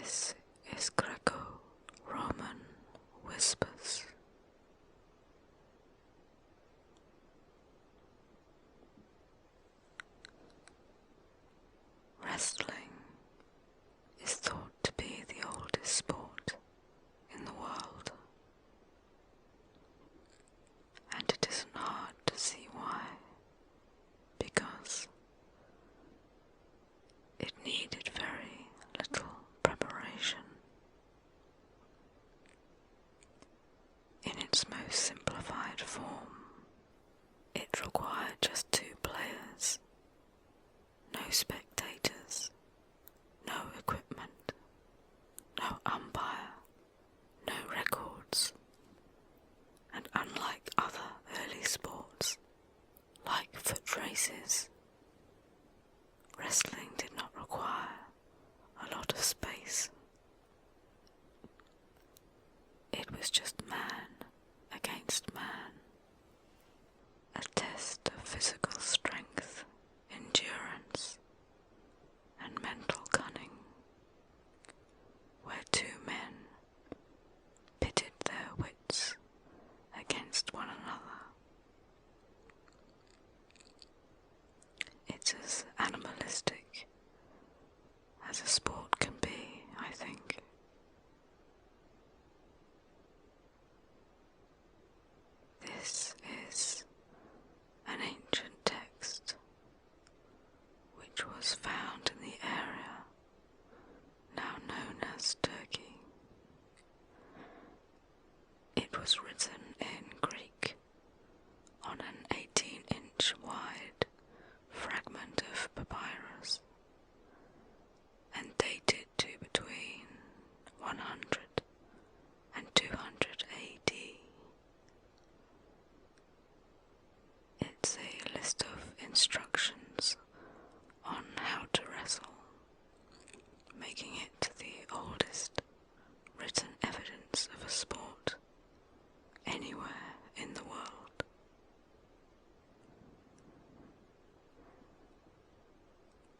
This is Greco-Roman Whispers. Wrestling is thought to be the oldest sport in the world, and it isn't hard to see why, because it needed very little preparation. In its most simplified form, it required just 2 players, no spectators, no equipment, no umpire, no records, and unlike other early sports, like foot races, wrestling did not require a lot of space. It was just man against man, a test of physical strength, endurance, and mental cunning, where 2 men pitted their wits against one another. It's as animalistic as a sport can be, I think. This is an ancient text which was found in the area now known as Turkey. It was written in Greek on an 18-inch wide fragment of papyrus and dated to between 100 and 200 AD. It's a list of instructions on how to wrestle, making it the oldest written evidence of a sport anywhere in the world.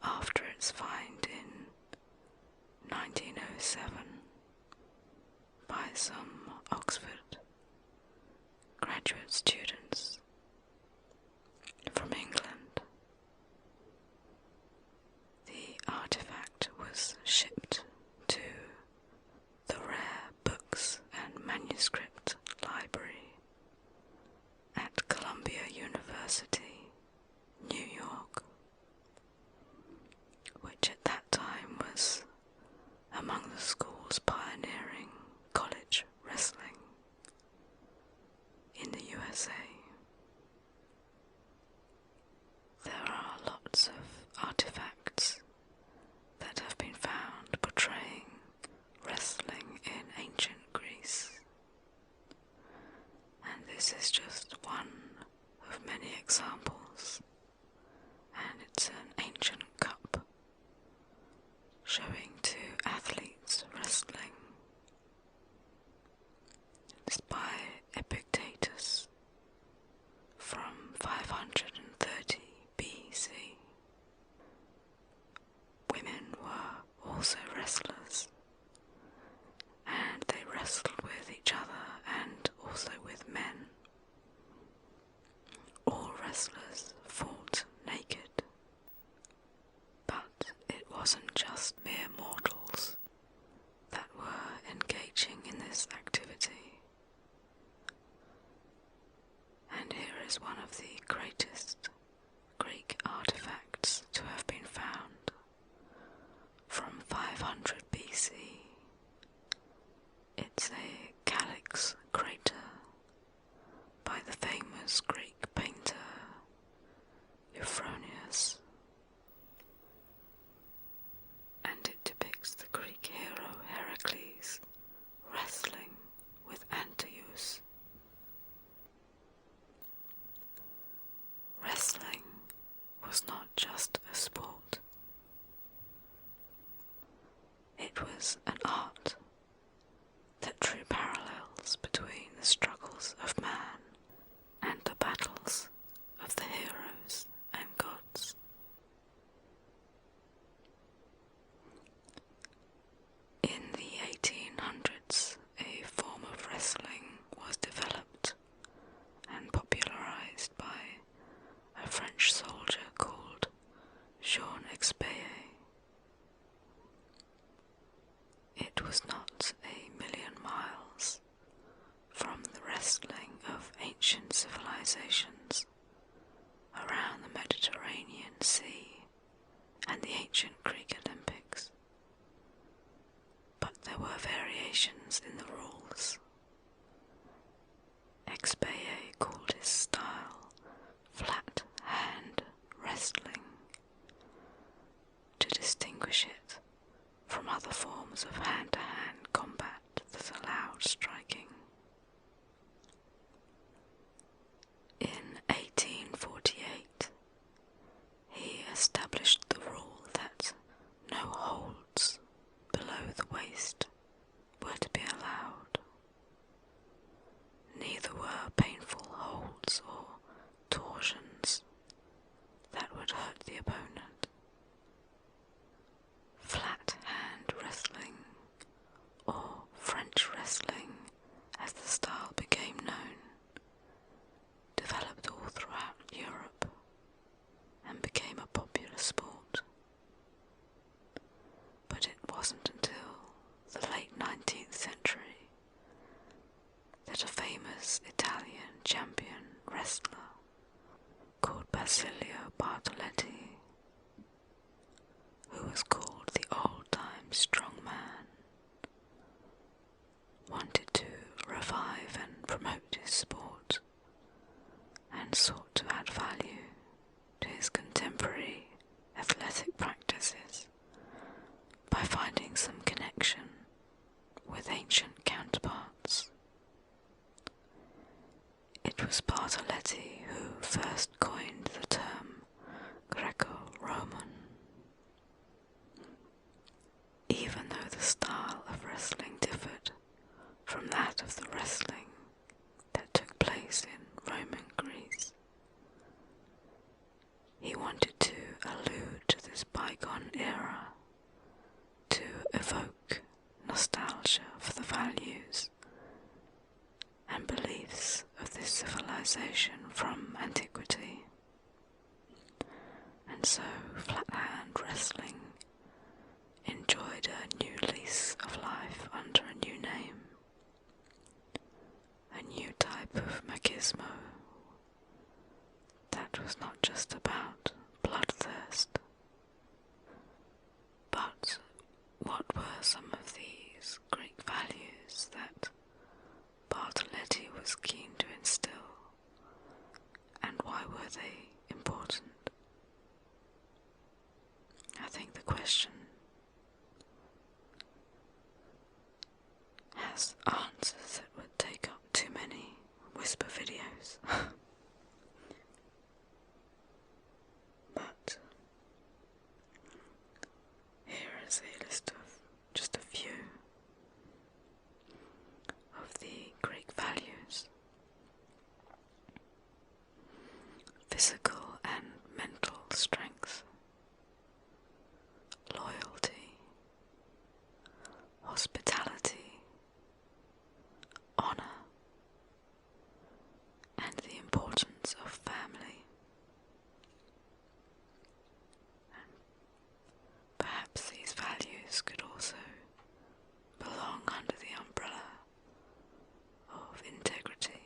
After its find in 1907 by some Oxford graduate students from England, the artifact was shipped to the Rare Books and Manuscript Library at Columbia University, New York, which at that time was among the schools pioneering college wrestling in the USA. There are lots of artifacts that have been found portraying wrestling in ancient Greece, and this is just one of many examples, and it's an ancient cup showing 2 athletes wrestling. It's by Epictetus from 530 BC. Women were also wrestlers, and they wrestled with each other and also with men. All wrestlers fought naked, but it wasn't just mere mortals that were engaging in this activity. And here is one of the greatest Greek artifacts to have been found from 500 BC. It's a calyx crater by the famous Greek painter Euphronius, and it depicts the Greek hero Heracles wrestling with Antaeus. Wrestling was not just a sport. It was an art that drew parallels between the struggles of man and the battles of the heroes and gods. In the 1800s, a form of wrestling was developed and popularized by a French soldier called Jean Expayer. It was not a million miles from the wrestling of ancient civilizations around the Mediterranean Sea and the ancient Greek Olympics, but there were variations in the rules. Expayer called his style flat hand wrestling to distinguish it from other forms of hand-to-hand combat that allowed striking. In 1848, he established the rule that no holds below the waist were to be allowed. Neither were painful holds or torsions that would hurt the opponent. Flat hand wrestling, or French wrestling as the style became known, developed all throughout Europe and became a popular sport. But it wasn't until the late 19th century that a famous Italian champion wrestler called Basilio Bartoletti, who was called the old-time Strongman, wanted to revive and promote his sport and sought to add value to his contemporary athletic practices by finding some connection with ancient counterparts. It was Bartoletti who first coined the term Greco-Roman. Even though the style of wrestling differed from that of the wrestling that took place in Roman Greece, he wanted to allude to this bygone era to evoke nostalgia for the values and beliefs of this civilization from antiquity. And so flat-hand wrestling enjoyed a new lease of life under a new name, a new type of machismo that was not just about bloodthirst. But what were some of these Greek values that Bartoletti was keen to instill, and why were they important? I think the question has answers that would take up too many whisper videos. But here is a list of just a few of the Greek values: physical and mental strength, loyalty, hospitality, honor, and the importance of family. And perhaps these values could also belong under the umbrella of integrity.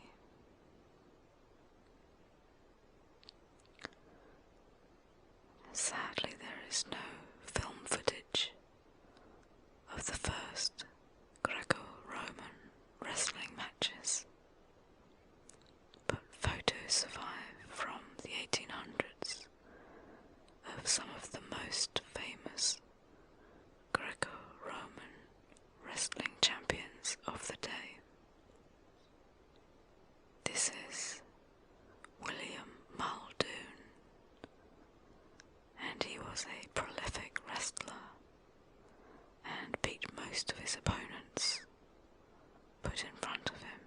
Sadly, there is no film footage of the first Greco-Roman wrestling matches, but photos survive from the 1800s of some of the most famous Greco-Roman wrestling champions of the day. This is William Muldoon, and he was a prolific wrestler and beat most of his opponents put in front of him.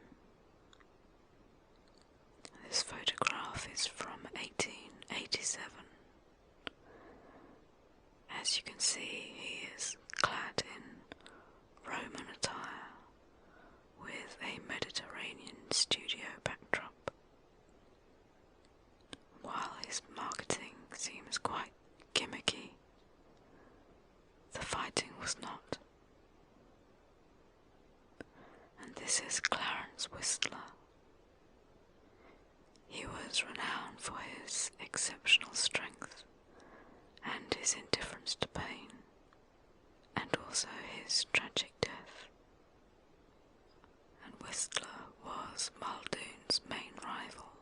This photograph is from 1887. As you can see, he is clad in Roman attire with a Mediterranean studio backdrop. While his marketing seems quite gimmicky, the fighting was not. And this is Clarence Whistler. He was renowned for his exceptional strength and his indifference to pain, and also his tragic death. And Whistler was Muldoon's main rival.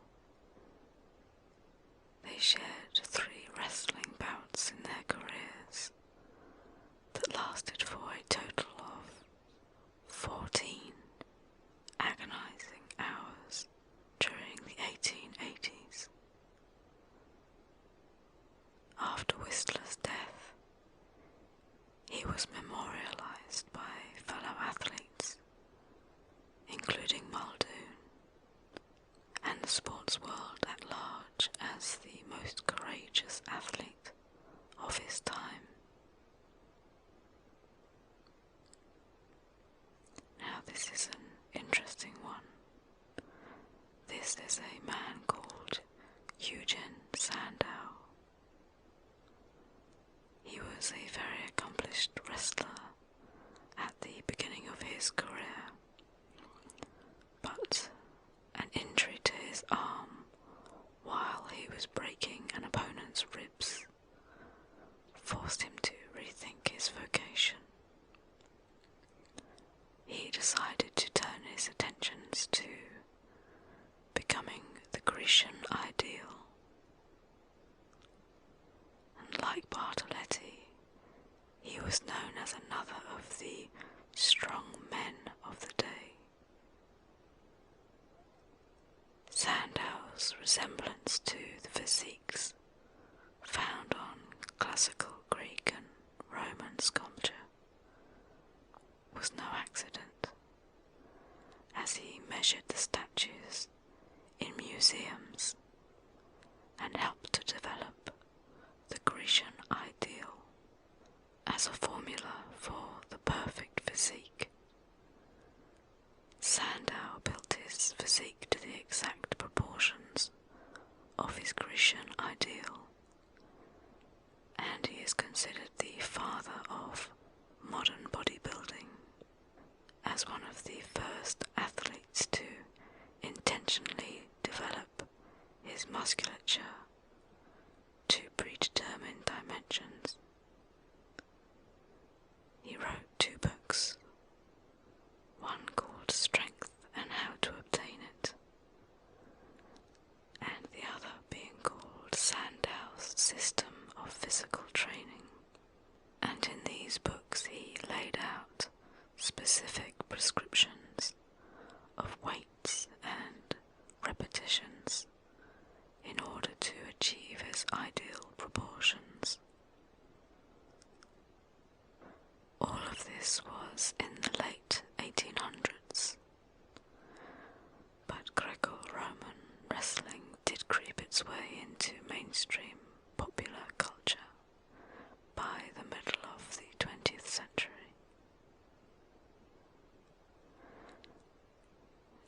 They shared 3 wrestling bouts in their careers that lasted for a total of 14 agonizing hours during the 1880s. After Whistler's death, he was memorialized by fellow athletes, including Muldoon, and the sports world at large as the most courageous athlete of his time. Now this is an interesting one. This is a man called Eugen Sandow. He was a very accomplished wrestler at the beginning of his career, but an injury to his arm while he was breaking an opponent's ribs forced him to rethink his vocation. He decided to turn his attentions to becoming the Grecian ideal. And like Bartoletti, he was known as another of the strong men of the day. Sandow's resemblance to the physiques found on classical Greek and Roman sculpture was no accident, as he measured the statues in museums and helped to develop the Grecian ideal as a formula for the perfect physique. Sandow built his physique to the exact proportions of his Grecian ideal, and he is considered the father of modern bodybuilding, as one of the first athletes to intentionally develop his musculature to predetermined dimensions. He wrote 2 books, one called Strength and How to Obtain It, and the other being called Sandow's System of Physical Training. And in these books he laid out specific prescriptions of weights and repetitions in order to achieve his ideal proportions. All of this was in the late 1800s, but Greco-Roman wrestling did creep its way into mainstream popular culture by the middle of the 20th century.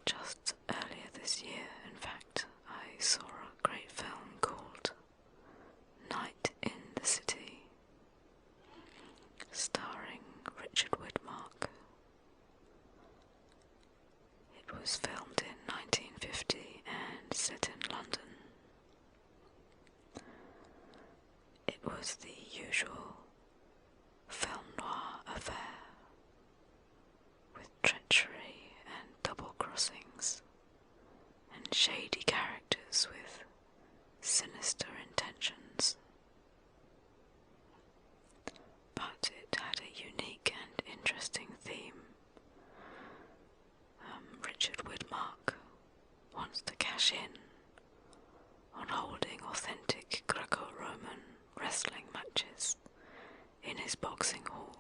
Just earlier this year, in fact, I saw a great film called Night in the City, starring Richard Widmark. It was filmed in 1950 and set in London. It was the usual film noir affair, with treachery and double crossings, and shady characters with sinister intentions. But it had a unique and interesting theme. Richard Widmark wants to cash in on holding authentic Greco-Roman wrestling matches in his boxing hall.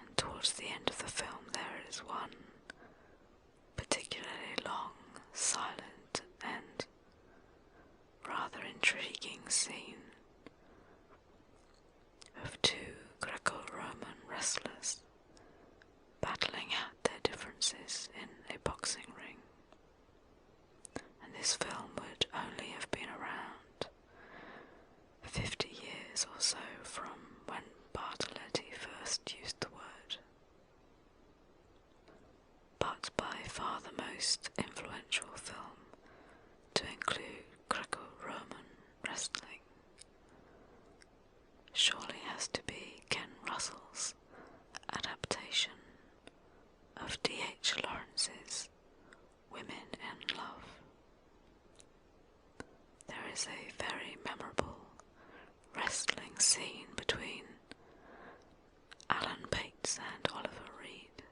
And towards the end of the film there is one particularly long, silent and rather intriguing scene of 2 Greco-Roman wrestlers years or so from when Bartoletti first used the word. But by far the most influential film to include Greco-Roman wrestling surely has to be Ken Russell's adaptation of D.H. Lawrence's Women in Love. There is a very memorable wrestling scene between Alan Bates and Oliver Reed,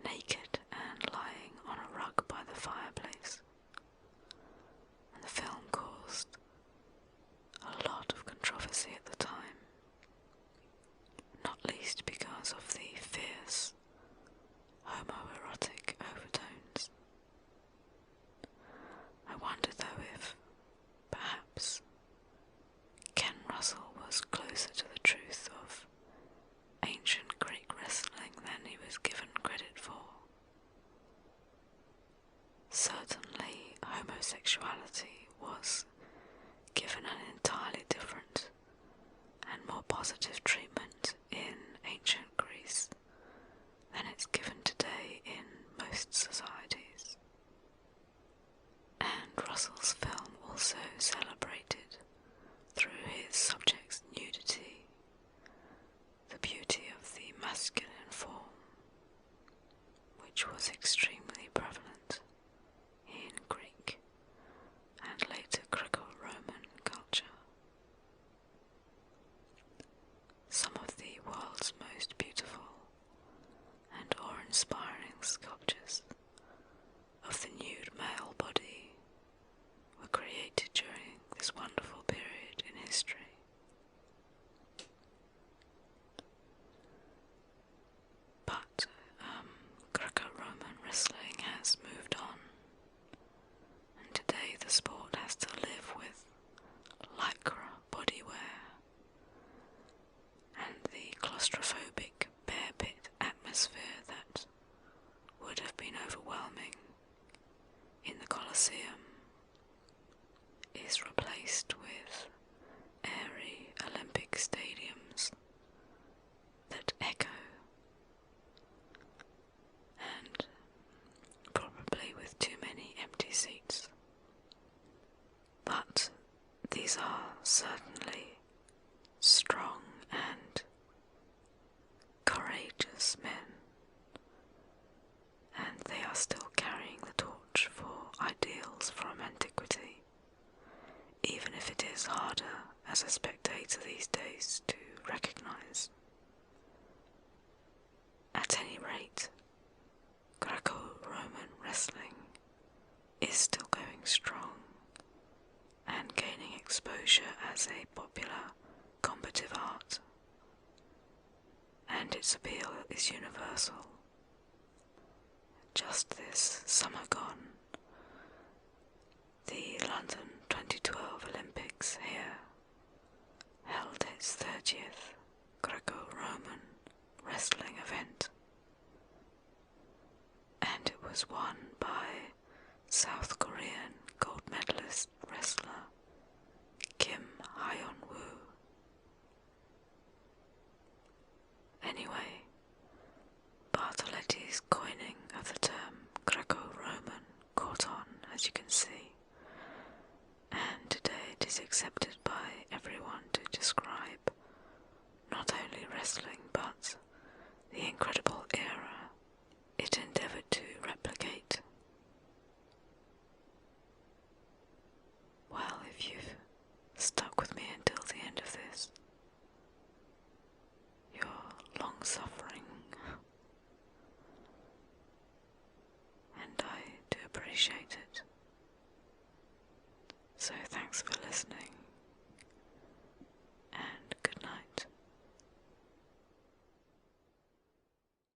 naked and lying on a rug by the fireplace, and the film caused a lot of controversy at the time, not least because of the fierce homoerotic overtones. I wonder though if, perhaps, Ken Russell was closer to the truth of ancient Greek wrestling than he was given credit for. Certainly, homosexuality was given an entirely different and more positive treatment in ancient Greece than it's given today in most societies. And Russell's film also celebrated, through his subject's nudity, the beauty of the masculine form, which was extremely prevalent in Greek and later Greco-Roman culture. Some of the world's most beautiful and awe-inspiring sculptures of the nude male body were created during this wonderful period in history. But Greco-Roman wrestling has moved on, and today the sport has to live with lycra bodywear and the claustrophobic bear pit atmosphere that would have been overwhelming in the Colosseum is replaced with airy Olympic stadiums that echo, and probably with too many empty seats. But these are certainly strong and courageous men, and they are still carrying the torch for ideals from antiquity, even if it is harder as a spectator these days to recognise. At any rate, Greco-Roman wrestling is still going strong and gaining exposure as a popular combative art, and its appeal is universal. Just this summer gone, the London 2012 Olympics here held its 30th Greco-Roman wrestling event, and it was won by South Korean gold medalist wrestler Kim Hyun-woo. Anyway, Bartoletti's coining of the term Greco-Roman caught on, as you can see, and today it is accepted by everyone to describe not only wrestling but the incredible